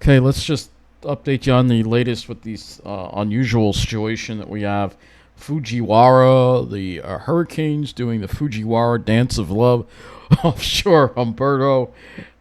Okay, let's just update you on the latest with these unusual situation that we have. Fujiwhara, the hurricanes doing the Fujiwhara dance of love offshore Humberto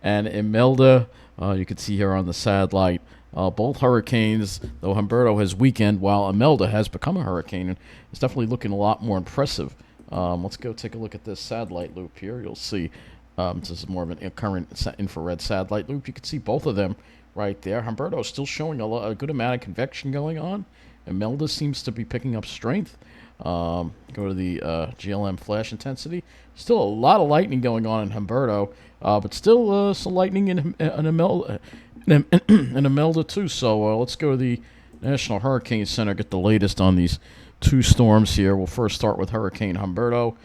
and Imelda. You can see here on the satellite. Both hurricanes, though Humberto has weakened, while Imelda has become a hurricane, and it's definitely looking a lot more impressive. Let's go take a look at this satellite loop here. You'll see this is more of an current infrared satellite loop. You can see both of them right there. Humberto is still showing a good amount of convection going on. Imelda seems to be picking up strength. Go to the GLM flash intensity. Still a lot of lightning going on in Humberto, but still some lightning in Imelda, in Imelda too. So let's go to the National Hurricane Center, get the latest on these two storms here. We'll first start with Hurricane Humberto,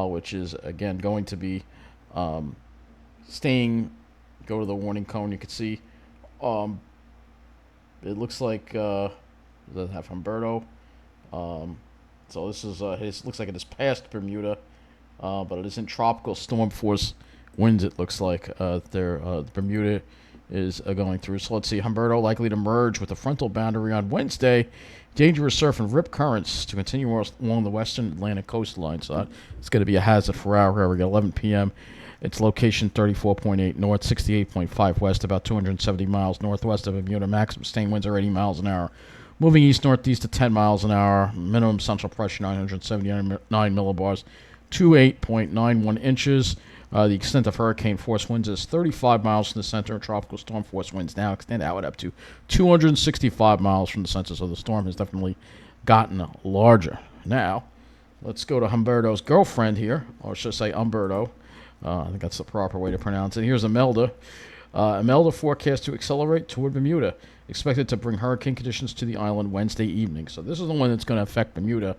which is, again, going to be staying. Go to the warning cone. You can see it looks like does it have Humberto? So this is looks like it is past Bermuda, but it is in tropical storm force winds. It looks like Bermuda is going through. So let's see, Humberto likely to merge with the frontal boundary on Wednesday. Dangerous surf and rip currents to continue along the western Atlantic coastline. So it's going to be a hazard for our area. 11 p.m. Its location 34.8 north, 68.5 west, about 270 miles northwest of Bermuda. Maximum sustained winds are 80 miles an hour. Moving east-northeast to 10 miles an hour. Minimum central pressure 979 millibars, 28.91 inches. The extent of hurricane force winds is 35 miles from the center. Tropical storm force winds now extend out up to 265 miles from the center. So the storm has definitely gotten larger. Now, let's go to Humberto's girlfriend here, or should I say Humberto. I think that's the proper way to pronounce it. Here's Imelda. Imelda forecast to accelerate toward Bermuda, expected to bring hurricane conditions to the island Wednesday evening. So this is the one that's going to affect Bermuda.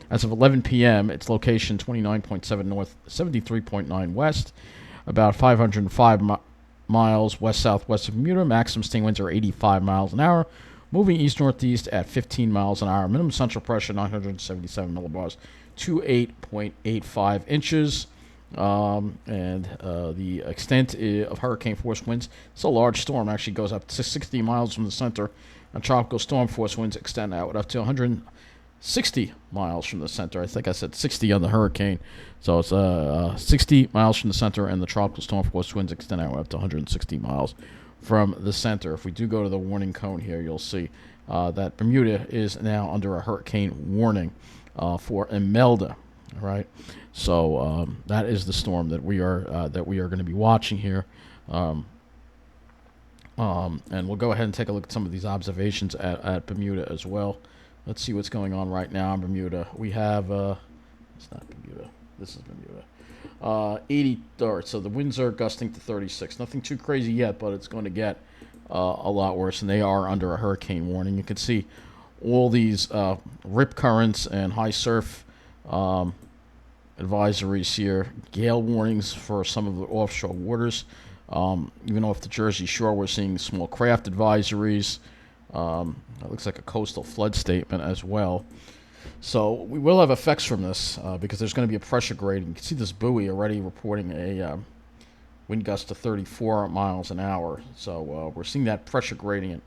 As of 11 p.m., its location 29.7 north, 73.9 west, about 505 miles west-southwest of Bermuda. Maximum sustained winds are 85 miles an hour. Moving east-northeast at 15 miles an hour. Minimum central pressure 977 millibars, 28.85 inches. The extent of hurricane force winds, it's a large storm, actually goes up to 60 miles from the center, and tropical storm force winds extend out up to 160 miles from the center. I think I said 60 on the hurricane, so it's 60 miles from the center, and the tropical storm force winds extend out up to 160 miles from the center. If we do go to the warning cone here, you'll see that Bermuda is now under a hurricane warning for Imelda. All right, so that is the storm that we are going to be watching here, and we'll go ahead and take a look at some of these observations at Bermuda as well. Let's see what's going on right now in Bermuda. We have it's not Bermuda. This is Bermuda. 80. So the winds are gusting to 36. Nothing too crazy yet, but it's going to get a lot worse, and they are under a hurricane warning. You can see all these rip currents and high surf advisories here, gale warnings for some of the offshore waters. Even off the Jersey Shore, we're seeing small craft advisories. It looks like a coastal flood statement as well. So we will have effects from this because there's going to be a pressure gradient. You can see this buoy already reporting a wind gust to 34 miles an hour. So we're seeing that pressure gradient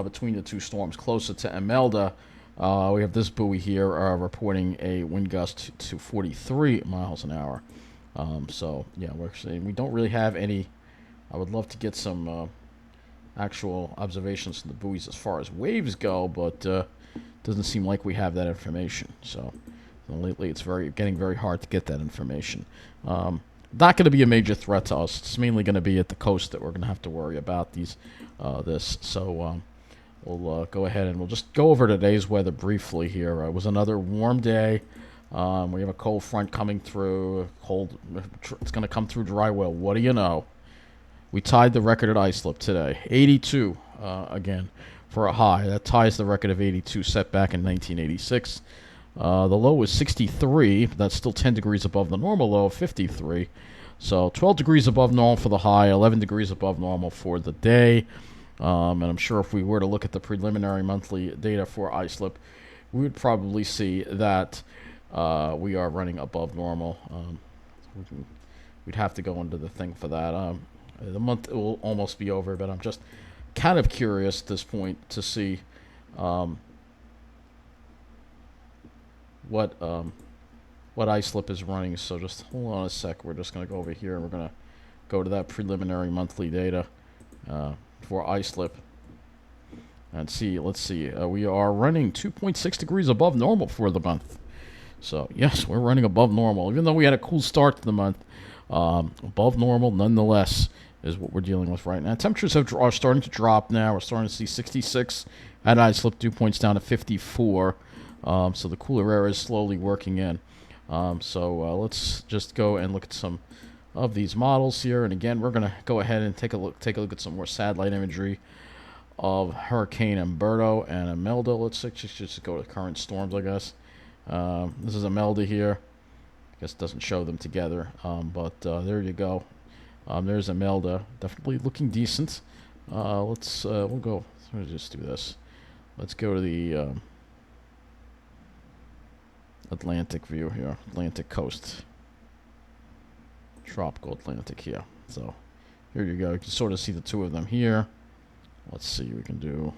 between the two storms closer to Imelda. We have this buoy here reporting a wind gust to 43 miles an hour. So, yeah, we don't really have any. I would love to get some actual observations from the buoys as far as waves go, but doesn't seem like we have that information. So lately it's getting very hard to get that information. Not going to be a major threat to us. It's mainly going to be at the coast that we're going to have to worry about this. So we'll go ahead and we'll just go over today's weather briefly here. It was another warm day. We have a cold front coming through. It's going to come through dry well. What do you know? We tied the record at Islip today. 82 again for a high. That ties the record of 82 set back in 1986. The low was 63. But that's still 10 degrees above the normal low of 53. So 12 degrees above normal for the high, 11 degrees above normal for the day. And I'm sure if we were to look at the preliminary monthly data for Islip, we would probably see that we are running above normal. We'd have to go into the thing for that. The month will almost be over, but I'm just kind of curious at this point to see um, what what iSlip is running. So just hold on a sec. We're just going to go over here and we're going to go to that preliminary monthly data for iSlip and see. Let's see. We are running 2.6 degrees above normal for the month. So yes, we're running above normal, even though we had a cool start to the month. Above normal, nonetheless, is what we're dealing with right now. Temperatures are starting to drop now. We're starting to see 66 at iSlip, dew points down to 54. So the cooler air is slowly working in. So let's just go and look at some of these models here. And again, we're going to go ahead and take a look at some more satellite imagery of Hurricane Humberto and Imelda. Let's just go to current storms, I guess. This is Imelda here. I guess it doesn't show them together, but there you go. There's Imelda, definitely looking decent. We'll go. Let's just do this. Let's go to the Atlantic view here, Atlantic coast, tropical Atlantic here. So here you go. You can sort of see the two of them here. Let's see. We can do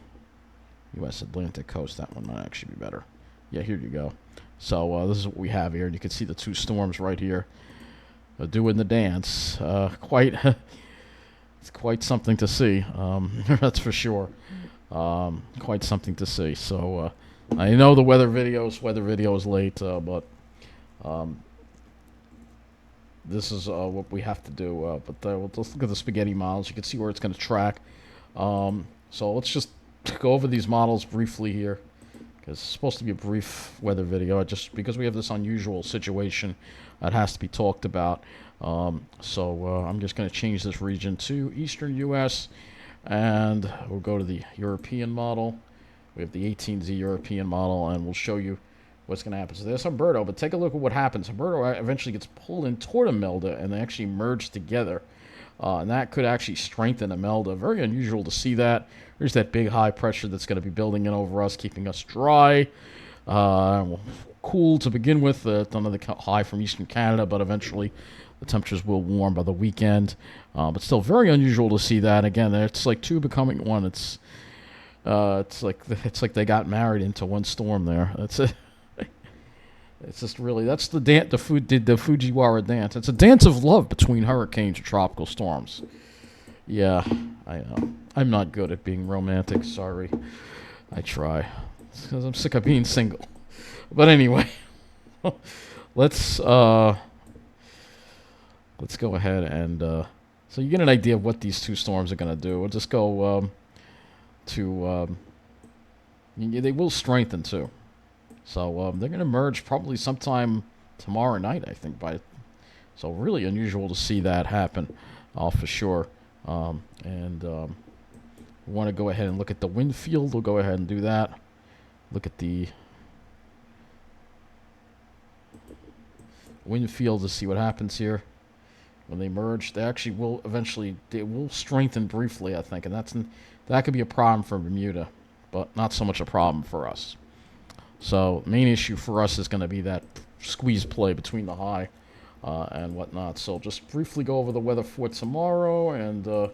U.S. Atlantic coast. That one might actually be better. Yeah, here you go. So this is what we have here, and you can see the two storms right here doing the dance. It's quite something to see. That's for sure. Quite something to see. So I know the weather video is late, but this is what we have to do. But let's look at the spaghetti models. You can see where it's going to track. So let's just go over these models briefly here. It's supposed to be a brief weather video, just because we have this unusual situation that has to be talked about. So I'm just going to change this region to Eastern U.S., and we'll go to the European model. We have the 18Z European model, and we'll show you what's going to happen. So there's Humberto, but take a look at what happens. Humberto eventually gets pulled in toward Imelda, and they actually merge together. And that could actually strengthen Imelda. Very unusual to see that. There's that big high pressure that's going to be building in over us, keeping us dry. Cool to begin with. Another high from eastern Canada, but eventually the temperatures will warm by the weekend. But still very unusual to see that. Again, it's like two becoming one. It's like they got married into one storm there. That's it. It's just really, that's the Fujiwhara dance. It's a dance of love between hurricanes and tropical storms. Yeah, I know. I'm not good at being romantic. Sorry. I try. It's because I'm sick of being single. But anyway, let's go ahead and so you get an idea of what these two storms are going to do. We'll just go they will strengthen too. So they're going to merge probably sometime tomorrow night, I think. So really unusual to see that happen, for sure. We want to go ahead and look at the wind field. We'll go ahead and do that. Look at the wind field to see what happens here. When they merge, they actually will strengthen briefly, I think, and that could be a problem for Bermuda, but not so much a problem for us. So main issue for us is going to be that squeeze play between the high and whatnot. So just briefly go over the weather for tomorrow, and I'm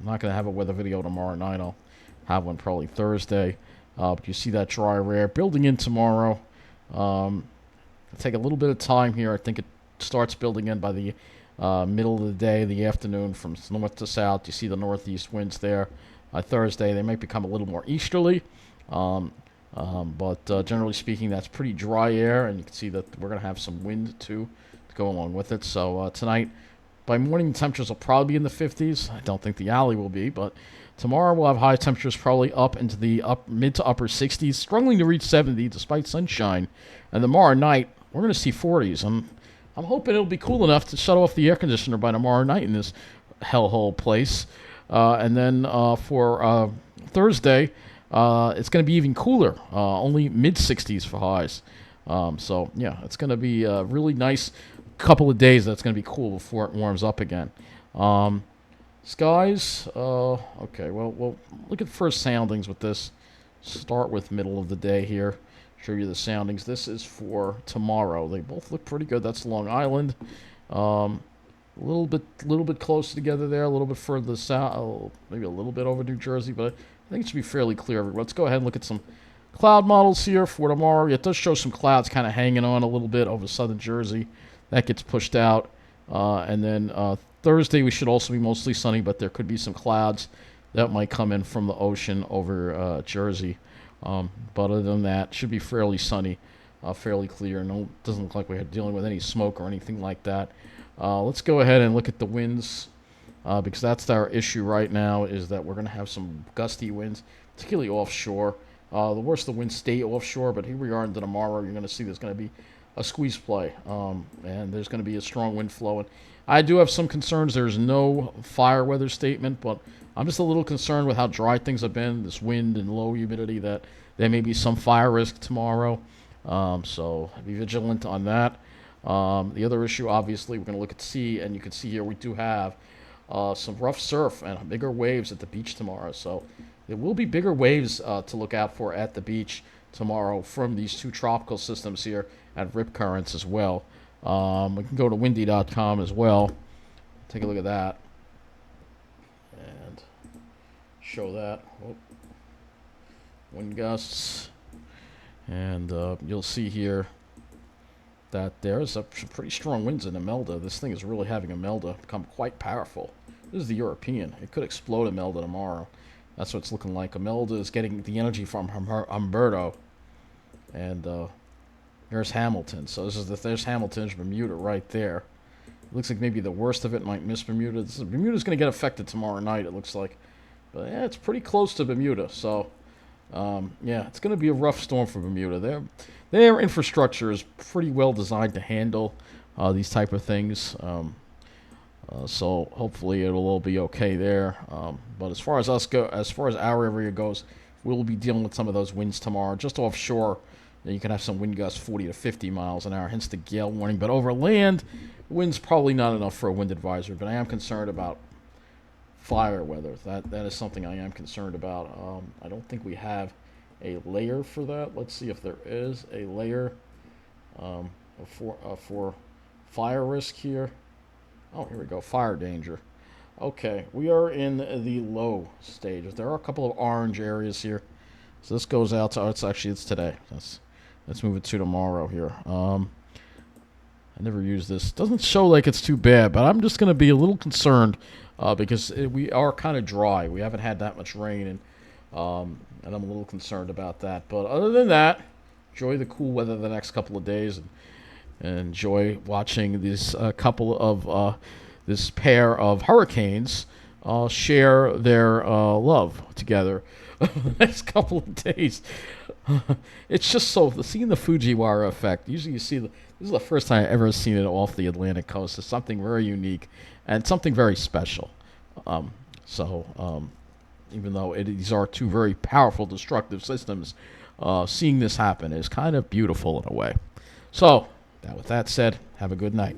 not going to have a weather video tomorrow night. I'll have one probably Thursday. But you see that dry air building in tomorrow. It'll take a little bit of time here. I think it starts building in by the middle of the day, the afternoon, from north to south. You see the northeast winds there. By Thursday, they might become a little more easterly. But generally speaking, that's pretty dry air, and you can see that we're going to have some wind too to go along with it. So tonight, by morning, temperatures will probably be in the 50s. I don't think the alley will be, but tomorrow we'll have high temperatures probably up into the mid to upper 60s, struggling to reach 70 despite sunshine. And tomorrow night, we're going to see 40s. I'm hoping it'll be cool enough to shut off the air conditioner by tomorrow night in this hellhole place. And then for Thursday, it's going to be even cooler, only mid-60s for highs. So, yeah, it's going to be a really nice couple of days that's going to be cool before it warms up again. Skies, okay, well, we'll look at first soundings with this. Start with middle of the day here. Show you the soundings. This is for tomorrow. They both look pretty good. That's Long Island. little bit closer together there, a little bit further south, maybe a little bit over New Jersey, but I think it should be fairly clear. Let's go ahead and look at some cloud models here for tomorrow. It does show some clouds kind of hanging on a little bit over southern Jersey. That gets pushed out. And then Thursday we should also be mostly sunny, but there could be some clouds that might come in from the ocean over Jersey. But other than that, should be fairly sunny, fairly clear. No, doesn't look like we're dealing with any smoke or anything like that. Let's go ahead and look at the winds, because that's our issue right now, is that we're going to have some gusty winds, particularly offshore. The worst of the winds stay offshore, but here we are into tomorrow. You're going to see there's going to be a squeeze play, and there's going to be a strong wind flowing. I do have some concerns. There's no fire weather statement, but I'm just a little concerned with how dry things have been, this wind and low humidity, that there may be some fire risk tomorrow. So be vigilant on that. The other issue, obviously, we're going to look at sea, and you can see here we do have some rough surf and bigger waves at the beach tomorrow. So there will be bigger waves to look out for at the beach tomorrow from these two tropical systems here and rip currents as well. We can go to windy.com as well. Take a look at that and show that. Oh. Wind gusts. And you'll see here that there's some pretty strong winds in Imelda. This thing is really having Imelda become quite powerful. This is the European. It could explode Imelda tomorrow. That's what it's looking like. Imelda is getting the energy from Humberto. And there's Hamilton. So there's Hamilton's Bermuda right there. It looks like maybe the worst of it might miss Bermuda. Bermuda's going to get affected tomorrow night, it looks like. But yeah, it's pretty close to Bermuda. So, yeah, it's going to be a rough storm for Bermuda. Their infrastructure is pretty well designed to handle these type of things. So hopefully it'll all be okay there. But as far as our area goes, we'll be dealing with some of those winds tomorrow. Just offshore, you can have some wind gusts 40 to 50 miles an hour, hence the gale warning. But over land, wind's probably not enough for a wind advisory. But I am concerned about fire weather. That is something I am concerned about. I don't think we have a layer for that. Let's see if there is a layer for fire risk here. Oh, here we go. Fire danger. Okay, we are in the low stage. There are a couple of orange areas here. So this goes out to, it's today. Let's move it to tomorrow here. I never use this. Doesn't show like it's too bad, but I'm just going to be a little concerned because we are kind of dry. We haven't had that much rain, and I'm a little concerned about that. But other than that, enjoy the cool weather the next couple of days, and enjoy watching these this pair of hurricanes share their love together the next couple of days. It's just seeing the Fujiwhara effect. Usually you see this is the first time I've ever seen it off the Atlantic coast. It's something very unique and something very special. Even though these are two very powerful destructive systems, seeing this happen is kind of beautiful in a way. So, with that said, have a good night.